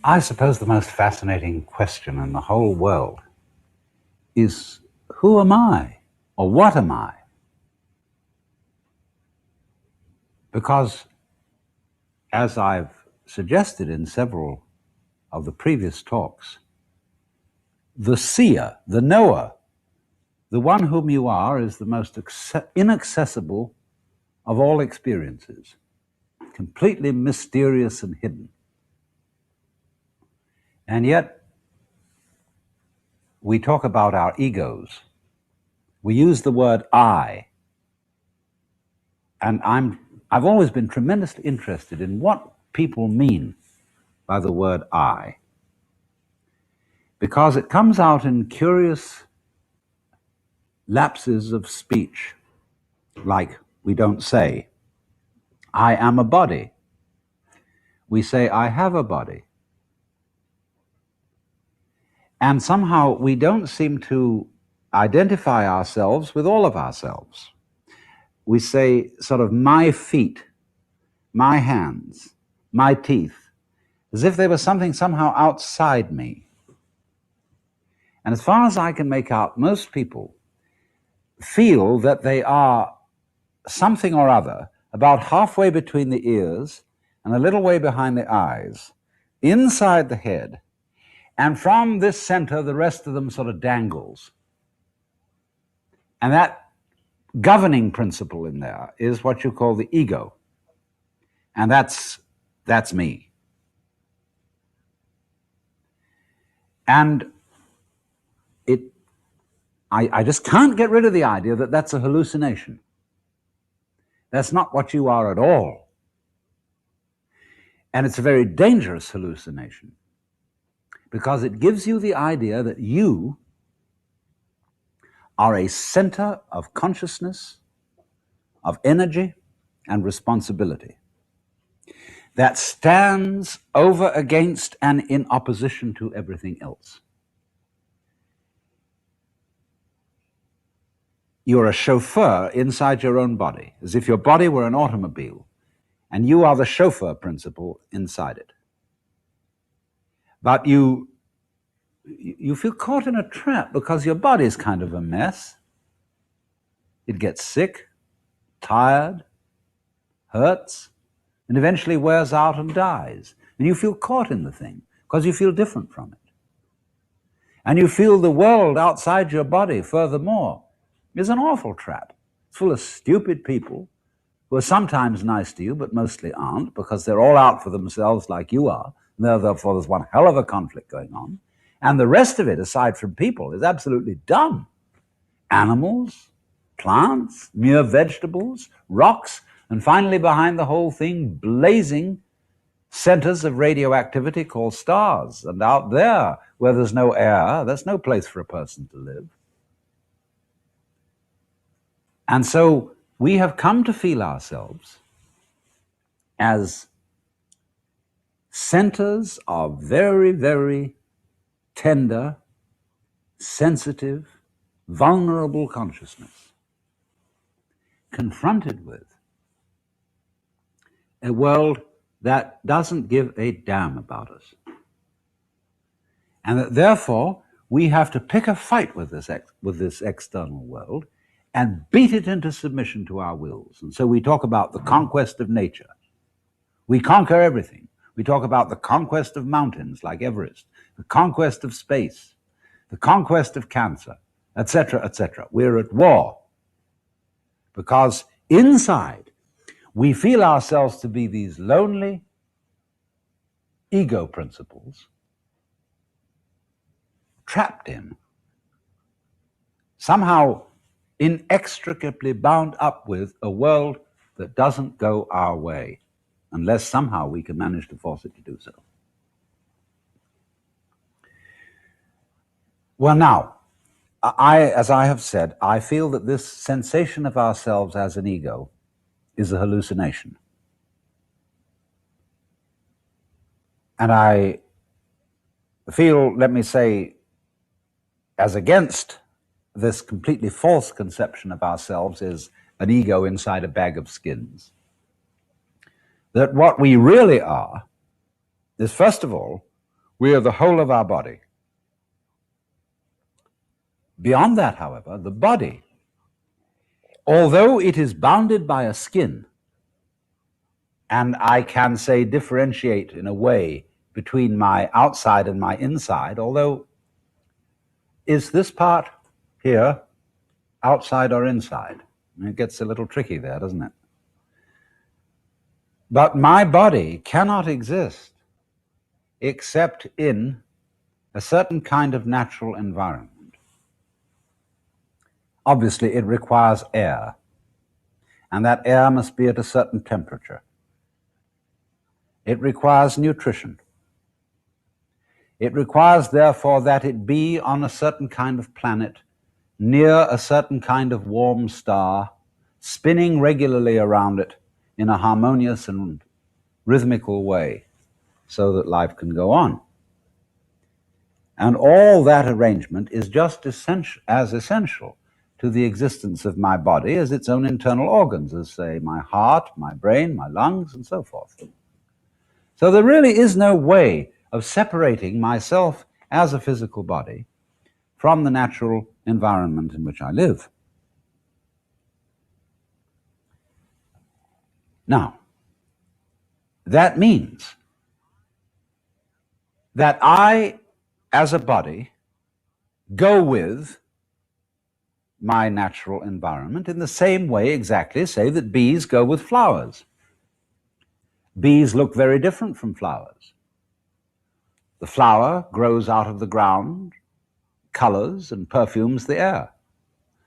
I suppose the most fascinating question in the whole world is, who am I? Or what am I? Because, as I've suggested in several of the previous talks, the seer, the knower, the one whom you are is the most inaccessible of all experiences, completely mysterious and hidden. And yet, we talk about our egos. We use the word I. And I've always been tremendously interested in what people mean by the word I, because it comes out in curious lapses of speech, like we don't say, I am a body. We say, I have a body. And somehow we don't seem to identify ourselves with all of ourselves. We say sort of my feet, my hands, my teeth, as if they were something somehow outside me. And as far as I can make out, most people feel that they are something or other about halfway between the ears and a little way behind the eyes, inside the head, and from this center, the rest of them sort of dangles. And that governing principle in there is what you call the ego. And that's me. And I just can't get rid of the idea that that's a hallucination. That's not what you are at all. And it's a very dangerous hallucination, because it gives you the idea that you are a center of consciousness, of energy, and responsibility that stands over against and in opposition to everything else. You're a chauffeur inside your own body, as if your body were an automobile, and you are the chauffeur principle inside it. But you feel caught in a trap because your body is kind of a mess. It gets sick, tired, hurts, and eventually wears out and dies. And you feel caught in the thing because you feel different from it. And you feel the world outside your body, furthermore, is an awful trap. It's full of stupid people who are sometimes nice to you, but mostly aren't, because they're all out for themselves like you are. And therefore, there's one hell of a conflict going on. And the rest of it, aside from people, is absolutely dumb. Animals, plants, mere vegetables, rocks, and finally behind the whole thing, blazing centers of radioactivity called stars. And out there, where there's no air, there's no place for a person to live. And so we have come to feel ourselves as centers of very, very tender, sensitive, vulnerable consciousness, confronted with a world that doesn't give a damn about us. And that therefore we have to pick a fight with this external world and beat it into submission to our wills. And so we talk about the conquest of nature. We conquer everything. We talk about the conquest of mountains like Everest, the conquest of space, the conquest of cancer, etc., etc. We're at war because inside we feel ourselves to be these lonely ego principles trapped in, somehow inextricably bound up with a world that doesn't go our way, unless somehow we can manage to force it to do so. Well, now, as I have said, I feel that this sensation of ourselves as an ego is a hallucination. And I feel, let me say, as against this completely false conception of ourselves as an ego inside a bag of skins, that what we really are is, first of all, We are the whole of our body. Beyond that, however, the body, although it is bounded by a skin, and I can say differentiate in a way between my outside and my inside, although is this part here outside or inside? And it gets a little tricky there, doesn't it? But my body cannot exist except in a certain kind of natural environment. Obviously, it requires air, and that air must be at a certain temperature. It requires nutrition. It requires, therefore, that it be on a certain kind of planet, near a certain kind of warm star, spinning regularly around it in a harmonious and rhythmical way, so that life can go on. And all that arrangement is just as essential to the existence of my body as its own internal organs, as, say, my heart, my brain, my lungs, and so forth. So there really is no way of separating myself as a physical body from the natural environment in which I live. Now, that means that I, as a body, go with my natural environment in the same way exactly, say, that bees go with flowers. Bees look very different from flowers. The flower grows out of the ground, colors and perfumes the air.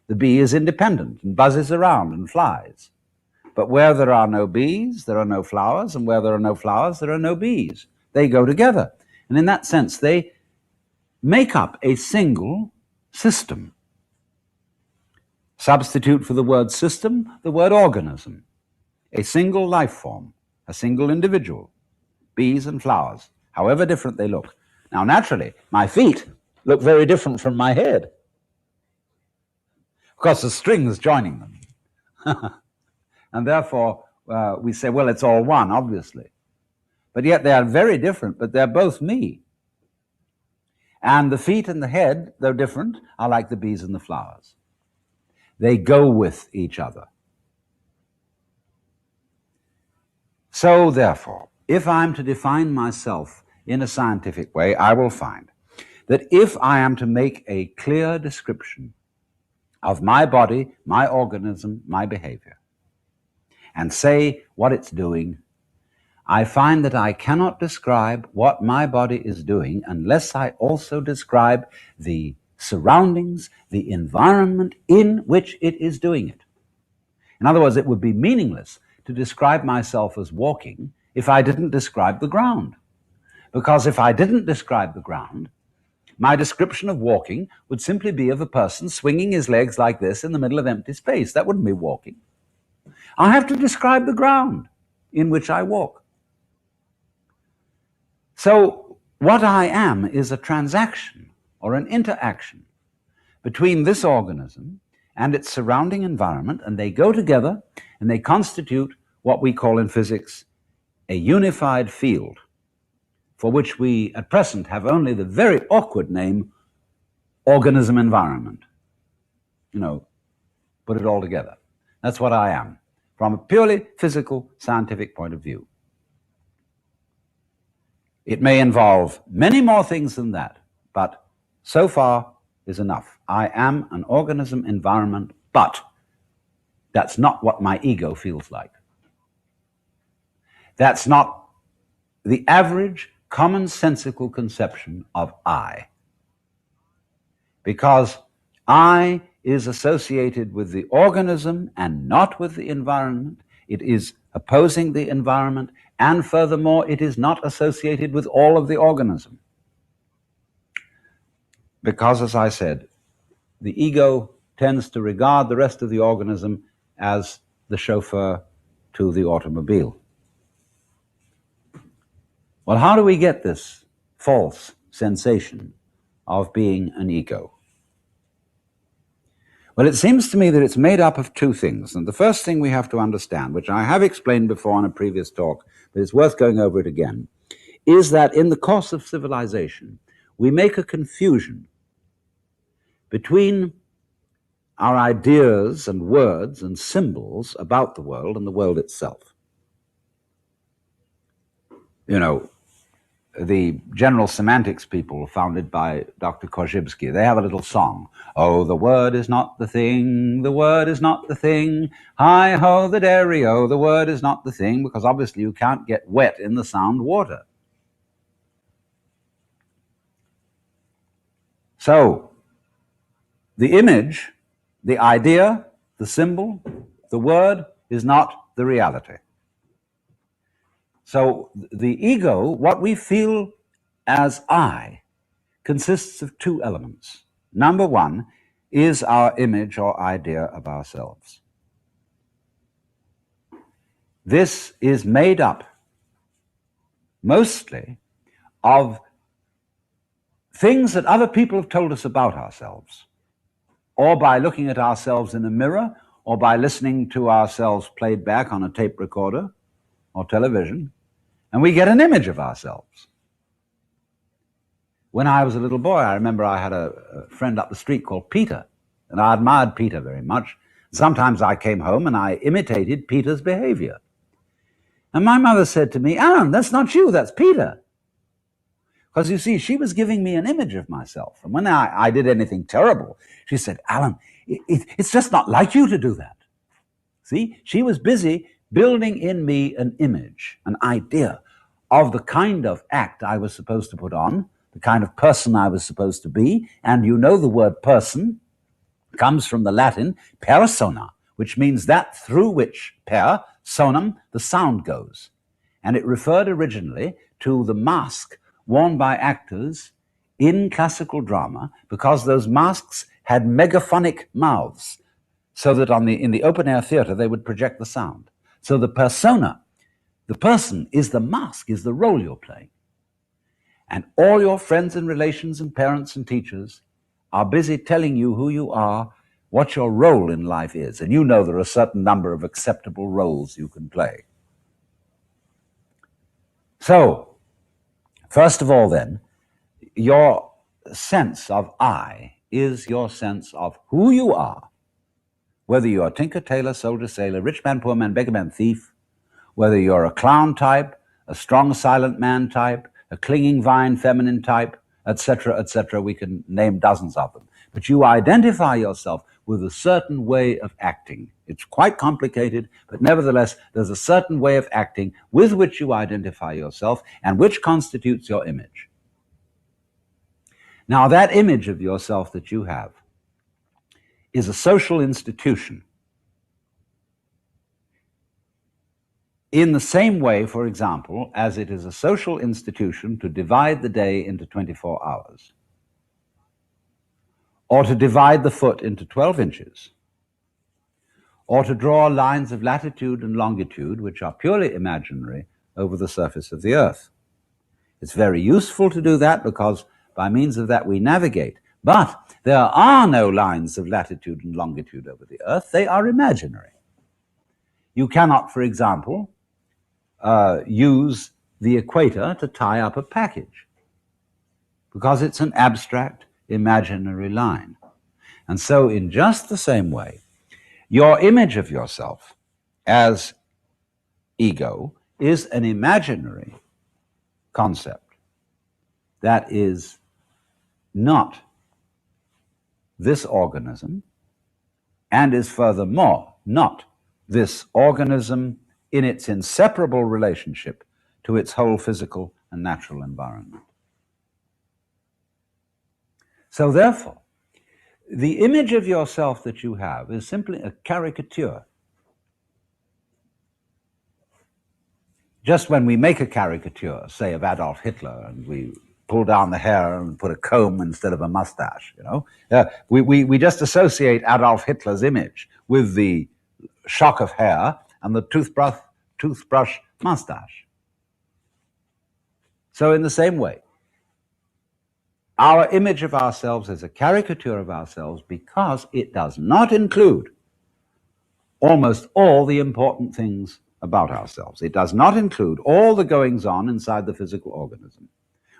The bee is independent and buzzes around and flies. But where there are no bees, there are no flowers, and where there are no flowers, there are no bees. They go together. And in that sense, they make up a single system. Substitute for the word system, the word organism. A single life form, a single individual, bees and flowers, however different they look. Now, naturally, my feet look very different from my head. Of course, the strings joining them. And therefore, we say, well, it's all one, obviously. But yet they are very different, but they're both me. And the feet and the head, though different, are like the bees and the flowers. They go with each other. So, therefore, if I'm to define myself in a scientific way, I will find that if I am to make a clear description of my body, my organism, my behavior, and say what it's doing, I find that I cannot describe what my body is doing unless I also describe the surroundings, the environment in which it is doing it. In other words, it would be meaningless to describe myself as walking if I didn't describe the ground. Because if I didn't describe the ground, my description of walking would simply be of a person swinging his legs like this in the middle of empty space. That wouldn't be walking. I have to describe the ground in which I walk. So what I am is a transaction or an interaction between this organism and its surrounding environment, and they go together and they constitute what we call in physics a unified field, for which we at present have only the very awkward name organism environment. You know, put it all together. That's what I am, from a purely physical, scientific point of view. It may involve many more things than that, but so far is enough. I am an organism environment, but that's not what my ego feels like. That's not the average commonsensical conception of I. Because I is associated with the organism and not with the environment. It is opposing the environment, and furthermore, it is not associated with all of the organism. Because, as I said, the ego tends to regard the rest of the organism as the chauffeur to the automobile. Well, how do we get this false sensation of being an ego? Well, it seems to me that it's made up of two things. And the first thing we have to understand, which I have explained before in a previous talk, but it's worth going over it again, is that in the course of civilization, we make a confusion between our ideas and words and symbols about the world and the world itself. You know, the general semantics people founded by Dr. Korzybski, they have a little song. Oh, the word is not the thing, the word is not the thing. Hi-ho, the dairy-o, the word is not the thing, because obviously you can't get wet in the sound water. So, the image, the idea, the symbol, the word is not the reality. So the ego, what we feel as I, consists of two elements. Number one is our image or idea of ourselves. This is made up mostly of things that other people have told us about ourselves, or by looking at ourselves in a mirror, or by listening to ourselves played back on a tape recorder or television, and we get an image of ourselves. When I was a little boy, I remember I had a friend up the street called Peter, and I admired Peter very much. Sometimes I came home and I imitated Peter's behavior. And my mother said to me, Alan, that's not you, that's Peter. Because you see, she was giving me an image of myself. And when I did anything terrible, she said, Alan, it's just not like you to do that. See, she was busy building in me an image, an idea of the kind of act I was supposed to put on, the kind of person I was supposed to be. And you know the word person comes from the Latin persona, which means that through which per, sonum, the sound goes. And it referred originally to the mask worn by actors in classical drama, because those masks had megaphonic mouths, so that in the open-air theater they would project the sound. So the persona, the person, is the mask, is the role you're playing. And all your friends and relations and parents and teachers are busy telling you who you are, what your role in life is. And you know there are a certain number of acceptable roles you can play. So, first of all then, your sense of I is your sense of who you are, whether you're a tinker, tailor, soldier, sailor, rich man, poor man, beggar man, thief, whether you're a clown type, a strong, silent man type, a clinging vine, feminine type, etc., we can name dozens of them. But you identify yourself with a certain way of acting. It's quite complicated, but nevertheless, there's a certain way of acting with which you identify yourself and which constitutes your image. Now, that image of yourself that you have is a social institution. In the same way, for example, as it is a social institution to divide the day into 24 hours, or to divide the foot into 12 inches, or to draw lines of latitude and longitude, which are purely imaginary, over the surface of the earth. It's very useful to do that, because by means of that we navigate. But there are no lines of latitude and longitude over the earth. They are imaginary. You cannot, for example, use the equator to tie up a package, because it's an abstract, imaginary line. And so in just the same way, your image of yourself as ego is an imaginary concept that is not this organism, and is furthermore not this organism in its inseparable relationship to its whole physical and natural environment. So therefore, the image of yourself that you have is simply a caricature. Just when we make a caricature, say of Adolf Hitler, and we pull down the hair and put a comb instead of a mustache, we just associate Adolf Hitler's image with the shock of hair and the toothbrush mustache. So in the same way, our image of ourselves is a caricature of ourselves because it does not include almost all the important things about ourselves. It does not include all the goings-on inside the physical organism.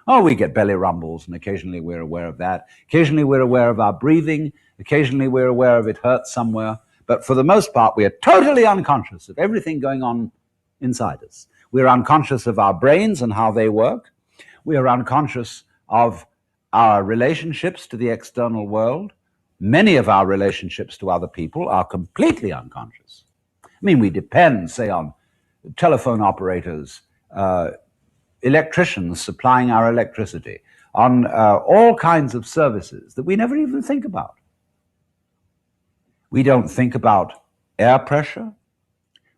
Oh, we get belly rumbles, and occasionally we're aware of that. Occasionally we're aware of our breathing. Occasionally we're aware of it hurts somewhere. But for the most part, we are totally unconscious of everything going on inside us. We're unconscious of our brains and how they work. We are unconscious of our relationships to the external world. Many of our relationships to other people are completely unconscious. I mean, we depend, say, on telephone operators, electricians supplying our electricity, on all kinds of services that we never even think about. We don't think about air pressure.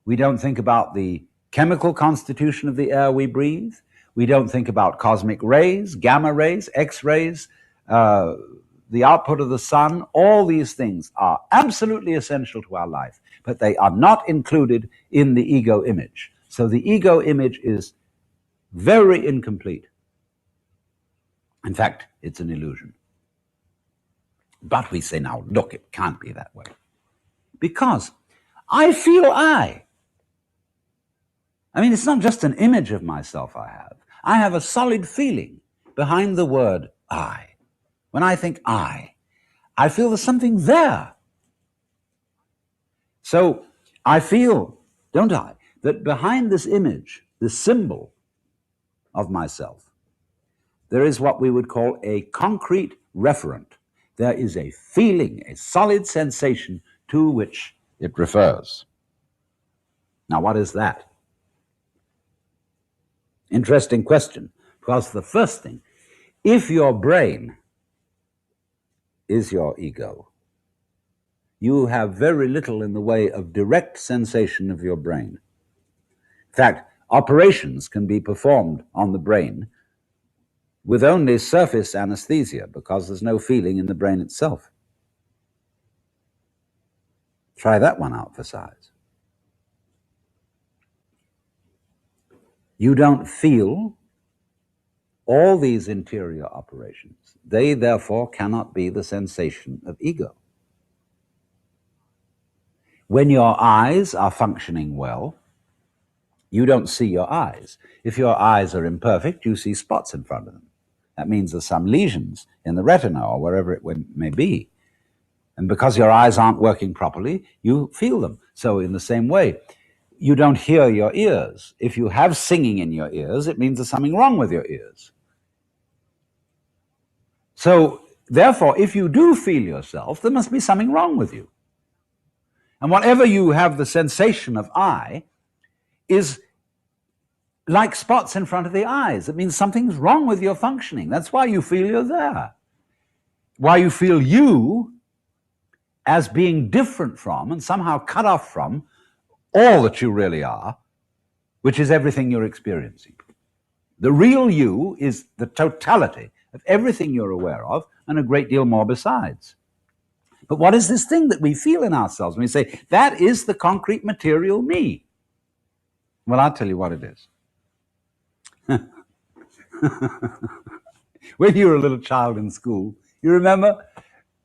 We don't think about the chemical constitution of the air we breathe. We don't think about cosmic rays, gamma rays, X-rays, the output of the sun. All these things are absolutely essential to our life, but they are not included in the ego image. So the ego image is very incomplete. In fact, it's an illusion. But we say, now, look, it can't be that way. Because I feel I. I mean, it's not just an image of myself I have. I have a solid feeling behind the word I. When I think I feel there's something there. So I feel, don't I, that behind this image, this symbol of myself, there is what we would call a concrete referent. There is a feeling, a solid sensation to which it refers. Now, what is that? Interesting question, because the first thing, if your brain is your ego, you have very little in the way of direct sensation of your brain. In fact, operations can be performed on the brain with only surface anesthesia because there's no feeling in the brain itself. Try that one out for size. You don't feel all these interior operations. They, therefore, cannot be the sensation of ego. When your eyes are functioning well, you don't see your eyes. If your eyes are imperfect, you see spots in front of them. That means there's some lesions in the retina or wherever it may be. And because your eyes aren't working properly, you feel them. So in the same way, you don't hear your ears. If you have singing in your ears, it means there's something wrong with your ears. So therefore, if you do feel yourself, there must be something wrong with you. And whatever you have the sensation of I is like spots in front of the eyes. It means something's wrong with your functioning. That's why you feel you're there. Why you feel you as being different from and somehow cut off from all that you really are, which is everything you're experiencing. The real you is the totality of everything you're aware of and a great deal more besides. But what is this thing that we feel in ourselves when we say, that is the concrete material me? Well, I'll tell you what it is. When you were a little child in school, you remember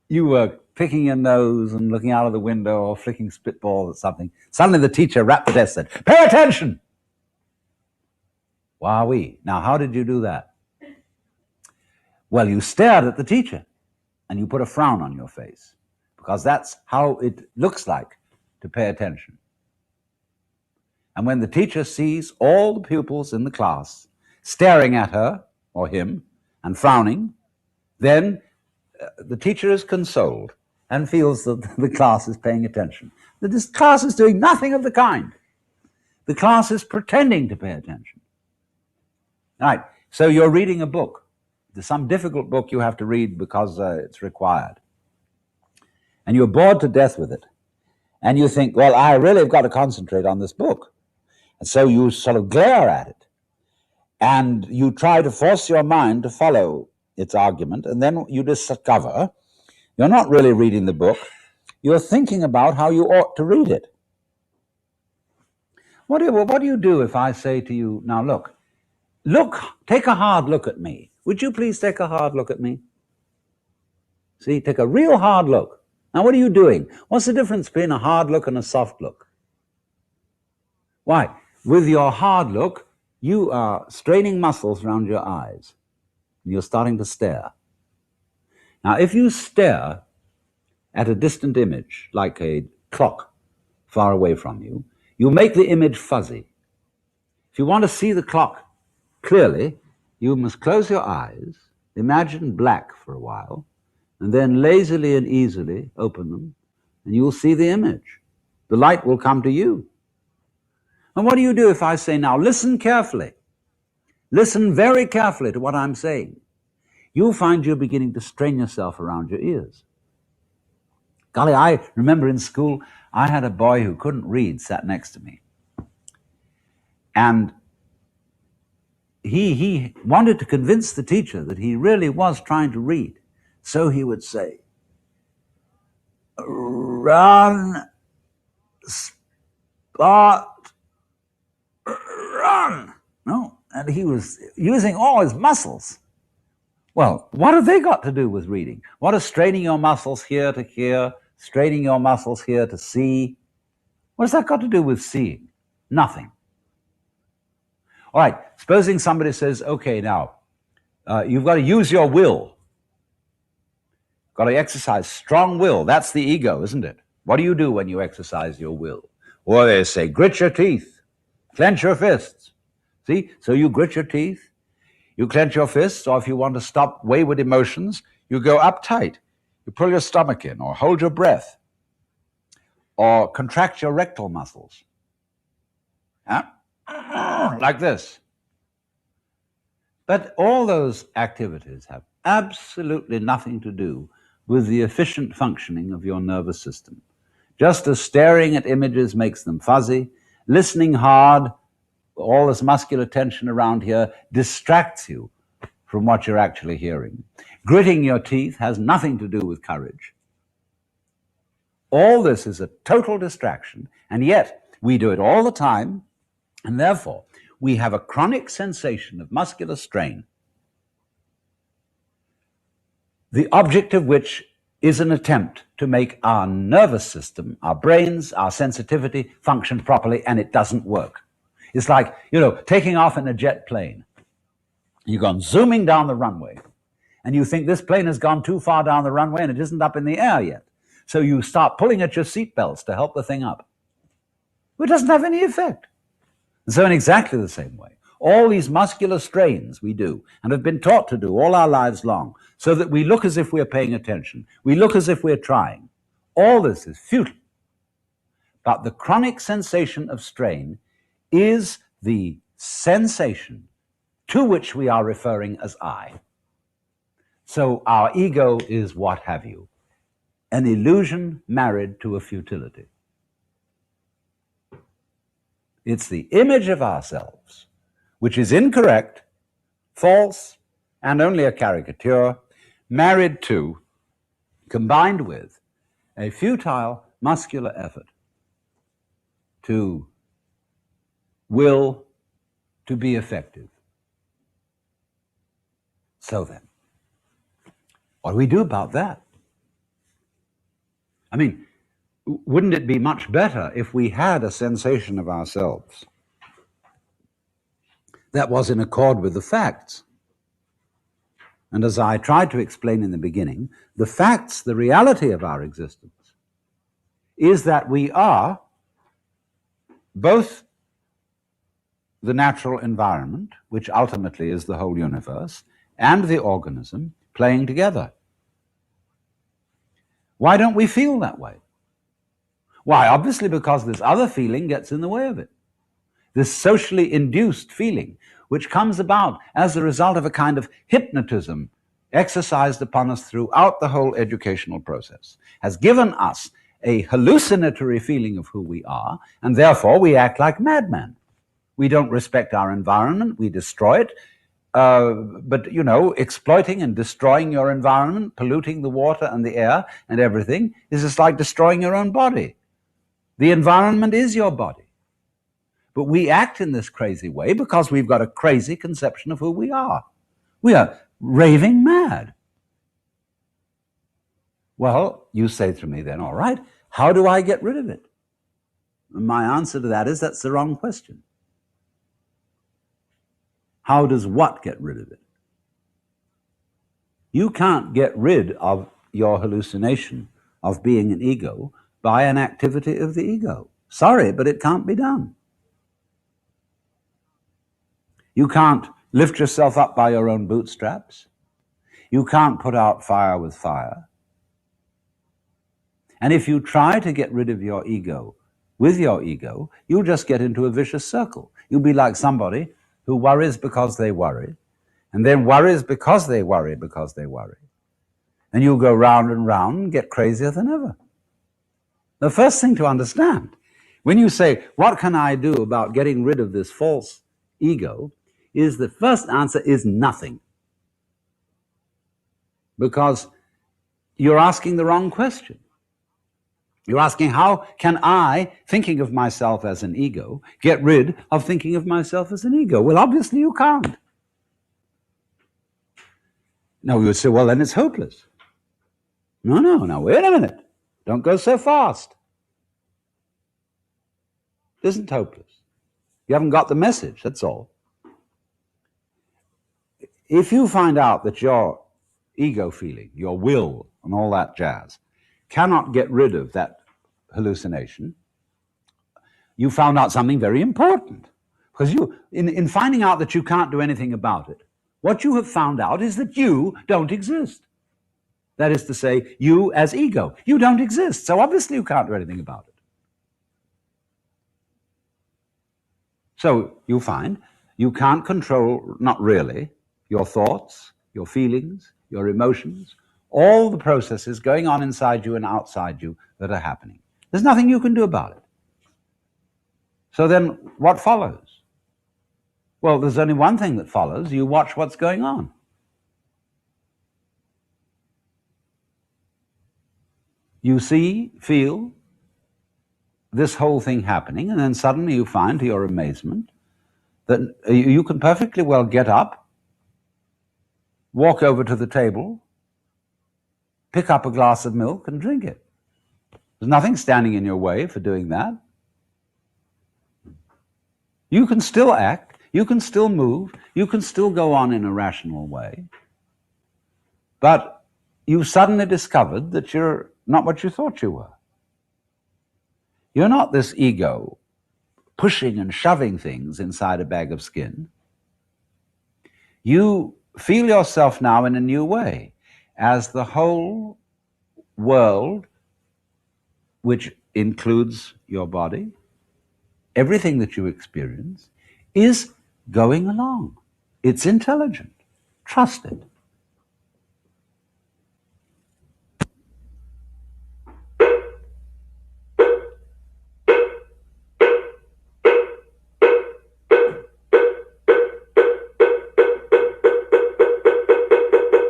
you were picking your nose and looking out of the window or flicking spitballs at something. Suddenly the teacher rapped the desk and said, "Pay attention!" Wowee. Now, how did you do that? Well, you stared at the teacher and you put a frown on your face because that's how it looks like to pay attention. And when the teacher sees all the pupils in the class staring at her or him and frowning, then the teacher is consoled and feels that the class is paying attention. This class is doing nothing of the kind. The class is pretending to pay attention. All right, so you're reading a book. There's some difficult book you have to read because it's required. And you're bored to death with it. And you think, well, I really have got to concentrate on this book. And so you sort of glare at it. And you try to force your mind to follow its argument. And then you discover you're not really reading the book. You're thinking about how you ought to read it. What do you do if I say to you, now look, take a hard look at me. Would you please take a hard look at me? See, take a real hard look. Now, what are you doing? What's the difference between a hard look and a soft look? Why? With your hard look, you are straining muscles around your eyes. And you're starting to stare. Now, if you stare at a distant image, like a clock far away from you, you make the image fuzzy. If you want to see the clock clearly, you must close your eyes, imagine black for a while, and then lazily and easily open them, and you'll see the image. The light will come to you. And what do you do if I say, now listen carefully, listen very carefully to what I'm saying? You'll find you're beginning to strain yourself around your ears. Golly, I remember in school, I had a boy who couldn't read sat next to me. And he wanted to convince the teacher that he really was trying to read. So he would say, run, spot, run. No, and he was using all his muscles. Well, what have they got to do with reading? What is straining your muscles here to hear, straining your muscles here to see? What has that got to do with seeing? Nothing. All right, supposing somebody says, okay, now, you've got to use your will. Got to exercise strong will. That's the ego, isn't it? What do you do when you exercise your will? Or they say, grit your teeth, clench your fists. See, so you grit your teeth, you clench your fists, or if you want to stop wayward emotions, you go uptight. You pull your stomach in, or hold your breath, or contract your rectal muscles. Huh? Like this. But all those activities have absolutely nothing to do with the efficient functioning of your nervous system. Just as staring at images makes them fuzzy, listening hard, all this muscular tension around here distracts you from what you're actually hearing. Gritting your teeth has nothing to do with courage. All this is a total distraction, and yet we do it all the time, and therefore we have a chronic sensation of muscular strain, the object of which is an attempt to make our nervous system, our brains, our sensitivity function properly, and it doesn't work. It's like, taking off in a jet plane. You've gone zooming down the runway, and you think this plane has gone too far down the runway and it isn't up in the air yet. So you start pulling at your seatbelts to help the thing up. It doesn't have any effect. And so in exactly the same way, all these muscular strains we do, and have been taught to do all our lives long, so that we look as if we're paying attention, we look as if we're trying. All this is futile. But the chronic sensation of strain is the sensation to which we are referring as I. So our ego is what have you, an illusion married to a futility. It's the image of ourselves, which is incorrect, false, and only a caricature, married to, combined with, a futile muscular effort to will to be effective. So then, what do we do about that? I mean, wouldn't it be much better if we had a sensation of ourselves that was in accord with the facts? And as I tried to explain in the beginning, the facts, the reality of our existence, is that we are both the natural environment, which ultimately is the whole universe, and the organism playing together. Why don't we feel that way? Why? Obviously because this other feeling gets in the way of it. This socially induced feeling, which comes about as the result of a kind of hypnotism exercised upon us throughout the whole educational process, has given us a hallucinatory feeling of who we are, and therefore we act like madmen. We don't respect our environment, we destroy it, but exploiting and destroying your environment, polluting the water and the air and everything, is just like destroying your own body. The environment is your body. But we act in this crazy way because we've got a crazy conception of who we are. We are raving mad. Well, you say to me then, all right, how do I get rid of it? My answer to that is that's the wrong question. How does what get rid of it? You can't get rid of your hallucination of being an ego by an activity of the ego. Sorry, but it can't be done. You can't lift yourself up by your own bootstraps. You can't put out fire with fire. And if you try to get rid of your ego with your ego, you'll just get into a vicious circle. You'll be like somebody who worries because they worry, and then worries because they worry because they worry. And you'll go round and round and get crazier than ever. The first thing to understand, when you say, what can I do about getting rid of this false ego, is the first answer is nothing. Because you're asking the wrong question. You're asking, how can I, thinking of myself as an ego, get rid of thinking of myself as an ego? Well, obviously you can't. Now, you would say, well, then it's hopeless. No, now wait a minute. Don't go so fast. It isn't hopeless. You haven't got the message, that's all. If you find out that your ego feeling, your will, and all that jazz, cannot get rid of that hallucination, you found out something very important. Because in finding out that you can't do anything about it, what you have found out is that you don't exist. That is to say, you as ego, you don't exist. So obviously you can't do anything about it. So you find you can't control, not really, your thoughts, your feelings, your emotions, all the processes going on inside you and outside you that are happening. There's nothing you can do about it. So then what follows? Well, there's only one thing that follows. You watch what's going on. You see, feel this whole thing happening, and then suddenly you find, to your amazement, that you can perfectly well get up, walk over to the table, pick up a glass of milk and drink it. There's nothing standing in your way for doing that. You can still act, you can still move, you can still go on in a rational way, but you suddenly discovered that you're not what you thought you were. You're not this ego pushing and shoving things inside a bag of skin. You feel yourself now in a new way, as the whole world, which includes your body, everything that you experience, is going along. It's intelligent. Trust it.